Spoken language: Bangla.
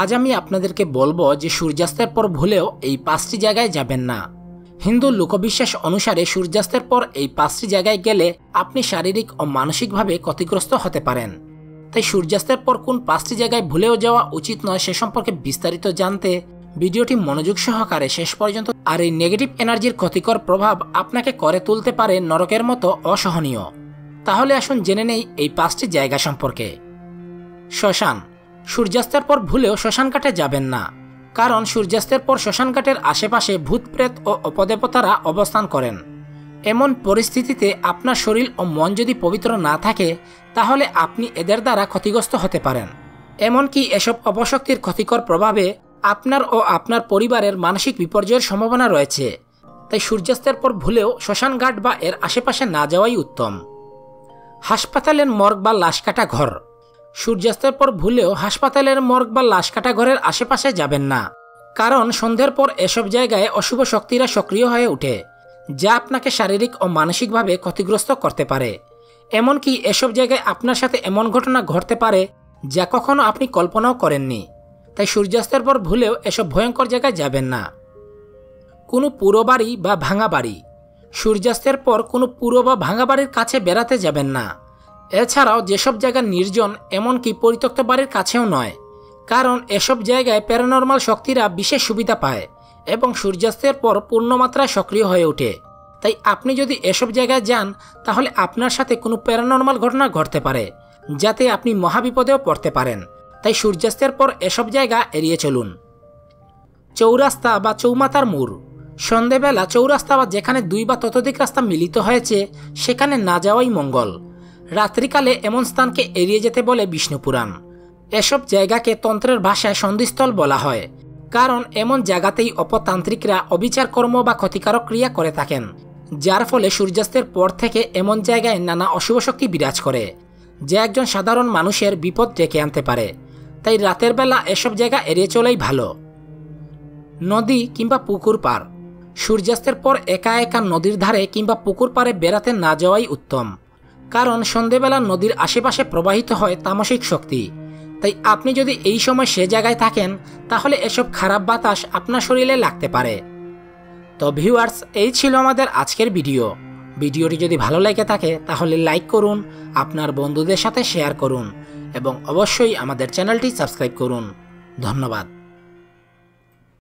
আজ আমি আপনাদেরকে বলবো যে সূর্যাস্তের পর ভুলেও এই 5টি জায়গায় যাবেন না। হিন্দু লোকবিশ্বাস অনুসারে সূর্যাস্তের পর এই 5টি জায়গায় গেলে আপনি শারীরিক ও মানসিকভাবে ক্ষতিগ্রস্ত হতে পারেন। তাই সূর্যাস্তের পর কোন 5টি জায়গায় ভুলেও যাওয়া উচিত নয় সে সম্পর্কে বিস্তারিত জানতে ভিডিওটি মনোযোগ সহকারে শেষ পর্যন্ত। আর এই নেগেটিভ এনার্জির ক্ষতিকর প্রভাব আপনাকে করে তুলতে পারে নরকের মতো অসহনীয়। তাহলে আসুন জেনে নেই এই 5টি জায়গা সম্পর্কে। শ্মশান। সূর্যাস্তের পর ভুলেও শ্মশানঘাটে যাবেন না, কারণ সূর্যাস্তের পর শ্মশানঘাটের আশেপাশে ভূতপ্রেত ও অপদেবতারা অবস্থান করেন। এমন পরিস্থিতিতে আপনার শরীর ও মন যদি পবিত্র না থাকে তাহলে আপনি এদের দ্বারা ক্ষতিগ্রস্ত হতে পারেন। এমনকি এসব অপশক্তির ক্ষতিকর প্রভাবে আপনার ও আপনার পরিবারের মানসিক বিপর্যয়ের সম্ভাবনা রয়েছে। তাই সূর্যাস্তের পর ভুলেও শ্মশানঘাট বা এর আশেপাশে না যাওয়াই উত্তম। হাসপাতালের মর্গ বা লাশ কাটা ঘর। সূর্যাস্তের পর ভুলেও হাসপাতালের মর্গ বা লাশ কাটা ঘরের আশেপাশে যাবেন না, কারণ সন্ধ্যের পর এসব জায়গায় অশুভ শক্তিরা সক্রিয় হয়ে ওঠে, যা আপনাকে শারীরিক ও মানসিকভাবে ক্ষতিগ্রস্ত করতে পারে। এমনকি এসব জায়গায় আপনার সাথে এমন ঘটনা ঘটতে পারে যা কখনো আপনি কল্পনাও করেননি। তাই সূর্যাস্তের পর ভুলেও এসব ভয়ঙ্কর জায়গায় যাবেন না। কোনো পুরো বাড়ি বা ভাঙা বাড়ি। সূর্যাস্তের পর কোনো পুরো বা ভাঙা বাড়ির কাছে বেড়াতে যাবেন না। এছাড়াও যেসব জায়গা নির্জন, এমনকি পরিত্যক্ত বাড়ির কাছেও নয়, কারণ এসব জায়গায় প্যারানর্মাল শক্তিরা বিশেষ সুবিধা পায় এবং সূর্যাস্তের পর পূর্ণমাত্রায় সক্রিয় হয়ে ওঠে। তাই আপনি যদি এসব জায়গায় যান তাহলে আপনার সাথে কোনো প্যারানর্মাল ঘটনা ঘটতে পারে, যাতে আপনি মহাবিপদেও পড়তে পারেন। তাই সূর্যাস্তের পর এসব জায়গা এড়িয়ে চলুন। চৌরাস্তা বা চৌমাথার মোড়। সন্ধেবেলা চৌরাস্তা বা যেখানে 2 বা ততোধিক রাস্তা মিলিত হয়েছে সেখানে না যাওয়াই মঙ্গল। রাত্রিকালে এমন স্থানকে এড়িয়ে যেতে বলে বিষ্ণু পুরাণ। এসব জায়গাকে তন্ত্রের ভাষায় সন্ধিস্থল বলা হয়, কারণ এমন জায়গাতেই অপতান্ত্রিকরা অবিচার কর্ম বা ক্ষতিকারক ক্রিয়া করে থাকেন, যার ফলে সূর্যাস্তের পর থেকে এমন জায়গায় নানা অশুভ শক্তি বিরাজ করে, যা একজন সাধারণ মানুষের বিপদ ডেকে আনতে পারে। তাই রাতের বেলা এসব জায়গা এড়িয়ে চলাই ভালো। নদী কিংবা পুকুর পার। সূর্যাস্তের পর একা একা নদীর ধারে কিংবা পুকুর পাড়ে বেড়াতে না যাওয়াই উত্তম, কারণ সন্ধেবেলা নদীর আশেপাশে প্রবাহিত হয় তামসিক শক্তি। তাই আপনি যদি এই সময় সে জায়গায় থাকেন তাহলে এসব খারাপ বাতাস আপনার শরীরে লাগতে পারে। তো ভিউয়ার্স, এই ছিল আমাদের আজকের ভিডিওটি যদি ভালো লেগে থাকে তাহলে লাইক করুন, আপনার বন্ধুদের সাথে শেয়ার করুন এবং অবশ্যই আমাদের চ্যানেলটি সাবস্ক্রাইব করুন। ধন্যবাদ।